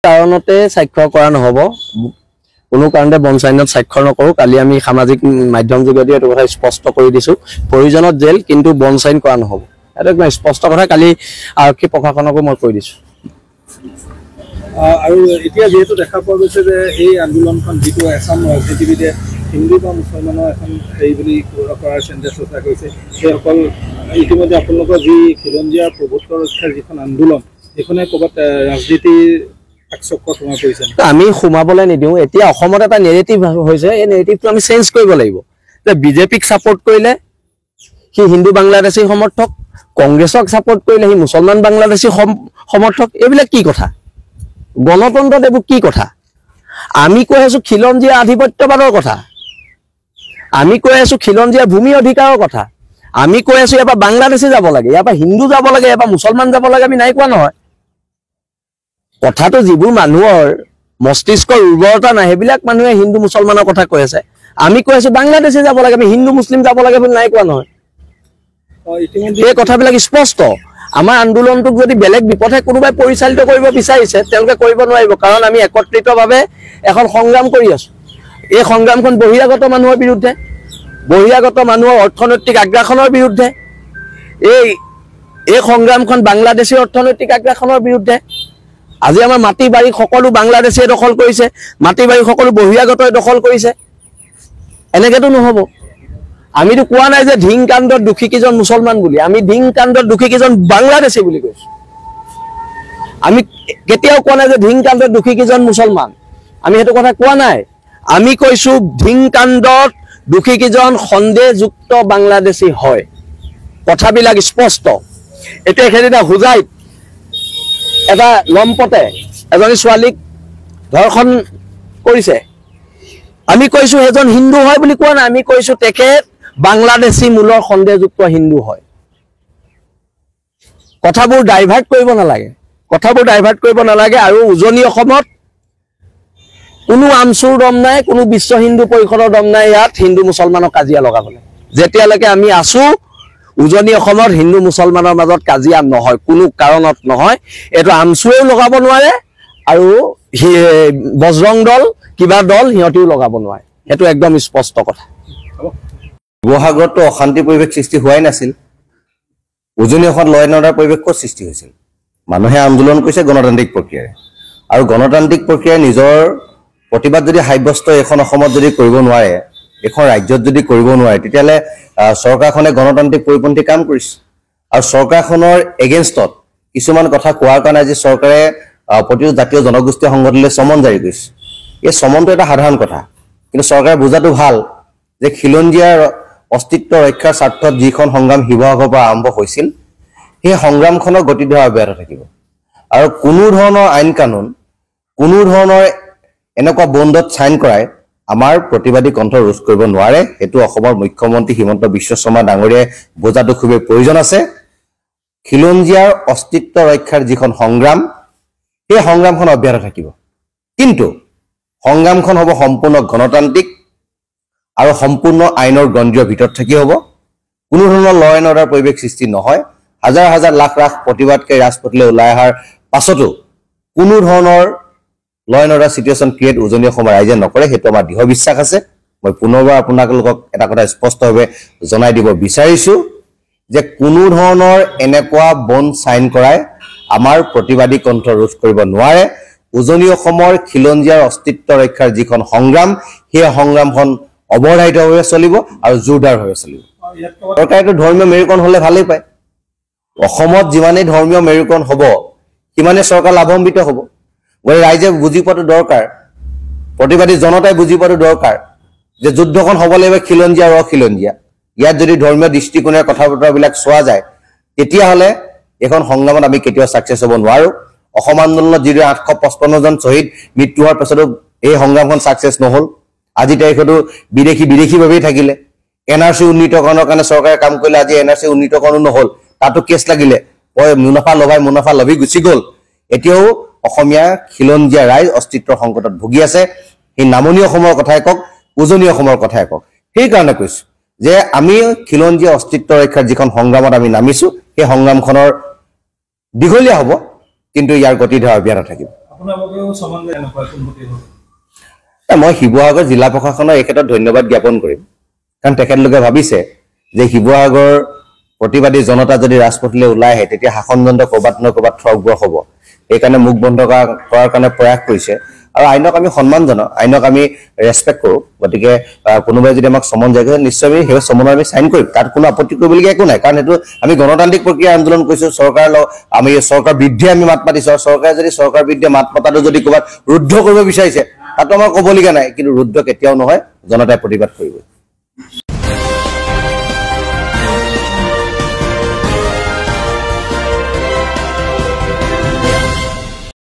কাৰণতে স্বাক্ষৰ কৰা নহব কোনো কাৰণতে বনছ আইনত স্বাক্ষৰ নকৰো কালি আমি সামাজিক মাধ্যম যোগেদি এটো কথা স্পষ্ট কৰি দিছো প্ৰয়োজনত জেল কিন্তু বনছ আইন কৰা নহব এটা একদম স্পষ্ট কথা কালি আৰক্ষী প্ৰশাসনকো মই কৈ দিছো আৰু এতিয়া যেহেতু দেখা পোৱা গৈছে যে এই আন্দোলনখন যেটো এছাম ৰাজনীতিবিদে হিন্দু বা মুছলমানৰ এখন হেৰি বুলি কৰাৰ চেষ্টা চৰ্চা কৰিছে সেইসকল ইতিমধ্যে আপোনালোকৰ যি খিলঞ্জীয়া প্ৰভুত্ব ৰক্ষাৰ যিখন আন্দোলন এইখনে ক'ৰবাত ৰাজনীতিৰ আমি সোমাবলৈ নিদিওঁ এতিয়া অসমত এটা নেৰেটিভ হৈছে এই নেৰেটিভটো আমি চেঞ্জ কৰিব লাগিব যে বিজেপিক সাপোৰ্ট কৰিলে কি হিন্দু বাংলাদেশী সমৰ্থক কংগ্ৰেছক সাপোৰ্ট কৰিলে কি মুছলমান বাংলাদেশী সমৰ্থক এইবিলাক কি কথা গণতন্ত্ৰত এইবোৰ কি কথা আমি কৈ আছো খিলঞ্জীয়া আধিপত্যবাদৰ কথা আমি কৈ আছো খিলঞ্জীয়া ভূমি অধিকাৰৰ কথা আমি কৈ আছো ইয়াৰ পৰা বাংলাদেশী যাব লাগে ইয়াৰ পৰা হিন্দু যাব লাগে ইয়াৰ পৰা মুছলমান যাব লাগে আমি নাই কোৱা নহয় কথাটো যিবোৰ মানুহৰ মস্তিষ্কৰ উৰ্বৰতা নাই হেবিলাক মানুহে হিন্দু মুছলমানৰ কথা কৈ আছে আমি কৈ আছো বাংলাদেশী যাব লাগে আমি হিন্দু মুছলিম যাব লাগে বুলি নাই কোৱা নহয় এই কথাবিলাক স্পষ্ট আমাৰ আন্দোলনটোক যদি বেলেগ বিপথে কোনোবাই পৰিচালিত কৰিব বিচাৰিছে তেওঁলোকে কৰিব নোৱাৰিব কাৰণ আমি একত্ৰিতভাৱে এখন সংগ্ৰাম কৰি আছো এই সংগ্ৰামখন বহিৰাগত মানুহৰ বিৰুদ্ধে বহিৰাগত মানুহৰ অৰ্থনৈতিক আগ্ৰাসনৰ বিৰুদ্ধে এই সংগ্ৰামখন বাংলাদেশী অৰ্থনৈতিক আগ্ৰাসনৰ বিৰুদ্ধে আজি আমাৰ মাটি বাৰী সকলো বাংলাদেশে দখল কৰিছে মাটি বাৰী সকলো বহিৰাগতই দখল কৰিছে এনেকেতো নহব আমিতো কোৱা নাই যে ধিংকাণ্ডৰ দুখী কিজন মুছলমান বুলি আমি ধিংকাণ্ডৰ দুখী কিজন বাংলাদেশী বুলি কৈছো আমি কেতিয়াও কোৱা নাই যে ধিংকাণ্ডৰ দুখী কিজন মুছলমান আমি হেতু কথা কোৱা নাই আমি কৈছো ধিংকাণ্ডৰ দুখী কিজন সন্দেহযুক্ত বাংলাদেশী হয় কথাবিলাক স্পষ্ট এতিয়া খেদিনা হুজাইত এটা লম্পতে এজনী ছোৱালীক ধৰ্ষণ কৰিছে আমি কৈছো এজন হিন্দু হয় বুলি কোৱা নাই আমি কৈছো তেখেত বাংলাদেশী মূলৰ সন্দেহযুক্ত হিন্দু হয় কথাবোৰ ডাইভাৰ্ট কৰিব নালাগে আৰু উজনি অসমত কোনো আমচুৰ দম নাই কোনো বিশ্ব হিন্দু পৰিষদৰ দম নাই ইয়াত হিন্দু মুছলমানৰ কাজিয়া লগাবলৈ যেতিয়ালৈকে আমি আছো উজনি অসমত হিন্দু মুছলমানৰ মাজত কাজিয়া নহয় কোনো কাৰণত নহয় এটো আমচুৰেও লগাব নোৱাৰে আৰু বজৰং দল কিবা দল হিয়তিও লগাব নোৱাৰে এটো একদম স্পষ্ট কথা বহাগতো অশান্তি পৰিবেশ সৃষ্টি হোৱাই নাছিল উজনি অসমত লয় নডাৰ পৰিবেশ সৃষ্টি হৈছিল মানুহে আন্দোলন কৰিছে গণতান্ত্ৰিক প্ৰক্ৰিয়াৰে আৰু গণতান্ত্ৰিক প্ৰক্ৰিয়াৰ নিজৰ প্ৰতিবাদ যদি হাইবস্ত এখন অসমত যদি কৰিব নোৱাৰে এখন ৰাজ্যত যদি কৰিব নোৱাৰে তেতিয়ালে সৰকাৰখনে গণতান্ত্ৰিক পৰিপন্থী কাম কৰিছে আৰু সৰকাৰখনৰ এগেইনষ্টত কিছুমান কথা কোৱাৰ কাৰণে আজি চৰকাৰে প্ৰতিটো জাতীয় জনগোষ্ঠীয় সংগঠনলৈ সমন জাৰি কৰিছে এই সমনটো এটা সাধাৰণ কথা কিন্তু চৰকাৰে বুজাটো ভাল যে খিলঞ্জীয়াৰ অস্তিত্ব ৰক্ষাৰ স্বাৰ্থত যিখন সংগ্ৰাম হিবহাগৰ পৰা আৰম্ভ হৈছিল সেই সংগ্ৰামখনৰ গতিধাৰা অব্যাহত থাকিব আৰু কোনো ধৰণৰ আইন কানুন কোনো ধৰণৰ এনেকুৱা বন্ধত সাইন কৰাই আমাৰ প্ৰতিবাদী কণ্ঠ ৰোধ কৰিব নোৱাৰে এটো অসমৰ মুখ্যমন্ত্ৰী হিমন্ত বিশ্ব শৰ্মা ডাঙৰীয়াই বুজাটো খুবেই প্ৰয়োজন আছে খিলঞ্জীয়াৰ অস্তিত্ব ৰক্ষাৰ যিখন সংগ্ৰাম সেই সংগ্ৰামখন অব্যাহত থাকিব কিন্তু সংগ্ৰামখন হ'ব সম্পূৰ্ণ গণতান্ত্ৰিক আৰু সম্পূৰ্ণ আইনৰ গণ্ডিৰ ভিতৰত থাকি হ'ব কোনো ধৰণৰ ল এণ্ড অৰ্ডাৰ পৰিবেশ সৃষ্টি নহয় হাজাৰ হাজাৰ লাখ লাখ প্ৰতিবাদকাৰী ৰাজপথলৈ ওলাই অহাৰ পাছতো কোনো ধৰণৰ ল এণ্ড অৰ্ডাৰ সিচুৱেশ্যন ক্ৰিয়েট উজনি অসমৰ ৰাইজে নকৰে হেতু আমাৰ দৃঢ় বিশ্বাস আছে মই পুনৰবাৰ আপোনালোকক এটা কথা স্পষ্টভাৱে জনাই দিব বিচাৰিছো যে কোনো ধৰণৰ এনেকুৱা বন সাইন কৰাই আমাৰ প্ৰতিবাদী কণ্ঠ ৰোধ কৰিব নোৱাৰে উজনি অসমৰ খিলঞ্জীয়াৰ অস্তিত্ব ৰক্ষাৰ যিখন সংগ্ৰাম সেই সংগ্ৰামখন অৱধাৰিতভাৱে চলিব আৰু জোৰদাৰভাৱে চলিব চৰকাৰেতো ধৰ্মীয় মেৰুকৰণ হলে ভালেই পায় অসমত যিমানেই ধৰ্মীয় মেৰুকৰণ হ'ব সিমানে চৰকাৰ লাভান্বিত হ'ব গৈ ৰাইজে বুজি পোৱাটো দৰকাৰ প্ৰতিবাদী জনতাই বুজি পোৱাটো দৰকাৰ যে যুদ্ধখন হ'ব লাগিব খিলঞ্জীয়া আৰু অখিলঞ্জীয়া ইয়াত যদি ধৰ্মীয় দৃষ্টিকোণেৰে কথা বতৰাবিলাক চোৱা যায় তেতিয়াহ'লে এখন সংগ্ৰামত আমি কেতিয়াও সাকসেছ হ'ব নোৱাৰো অসম আন্দোলনত যিদৰে 855 জন শহীদ মৃত্যু হোৱাৰ পিছতো এই সংগ্ৰামখন সাকসেছ নহল আজি তাৰিখতো বিদেশীভাৱেই থাকিলে এনআৰসি উন্নীতকৰণৰ কাৰণে চৰকাৰে কাম কৰিলে আজি এনআৰসি উন্নীতকৰণ নহল তাতো কেছ লাগিলে মুনাফা লবি গুচি গ'ল এতিয়াও অসমীয়া খিলঞ্জীয়া ৰাইজ অস্তিত্বৰ সংকটত ভুগি আছে এই নামনি অসমৰ কথাই কক উজনি অসমৰ কথাই কক সেই কাৰণে কৈছো যে আমি খিলঞ্জীয়া অস্তিত্ব ৰক্ষাৰ যিখন সংগ্ৰামত আমি নামিছো সেই সংগ্ৰামখনৰ দীঘলীয়া হ'ব কিন্তু ইয়াৰ গতিধাৰা অব্যাহত থাকিব আপোনাৰ বাবেও সমান এনেকুৱা কোনপতি হ'ব মই শিৱসাগৰ জিলা প্ৰশাসনৰ এই ক্ষেত্ৰত ধন্যবাদ জ্ঞাপন কৰিম কাৰণ তেখেতলোকে ভাবিছে যে শিৱসাগৰ প্ৰতিবাদী জনতা যদি ৰাজপথলৈ ওলাই আহে তেতিয়া শাসনযন্ত্ৰ ক'ৰবাত নহয় ক'ৰবাত ঠগগ্ৰহ হ'ব এইকাৰণে মুখ বন্ধ কৰাৰ কাৰণে প্ৰয়াস কৰিছে আৰু আইনক আমি সন্মান জনাওঁ আইনক আমি ৰেছপেক্ট কৰোঁ গতিকে কোনোবাই যদি আমাক সমন যায় নিশ্চয় আমি সেই সমনত আমি চাইন কৰিম তাত কোনো আপত্তি কৰিবলগীয়া একো নাই কাৰণ সেইটো আমি গণতান্ত্ৰিক প্ৰক্ৰিয়া আন্দোলন কৰিছোঁ আমি চৰকাৰ বিৰুদ্ধে আমি মাত মাতিছোঁ আৰু চৰকাৰে যদি চৰকাৰ বিৰুদ্ধে মাত মতাটো যদি ক'ৰবাত ৰুদ্ধ কৰিব বিচাৰিছে তাতো আমাৰ ক'বলগীয়া নাই কিন্তু ৰুদ্ধ কেতিয়াও নহয় জনতাই প্ৰতিবাদ কৰিব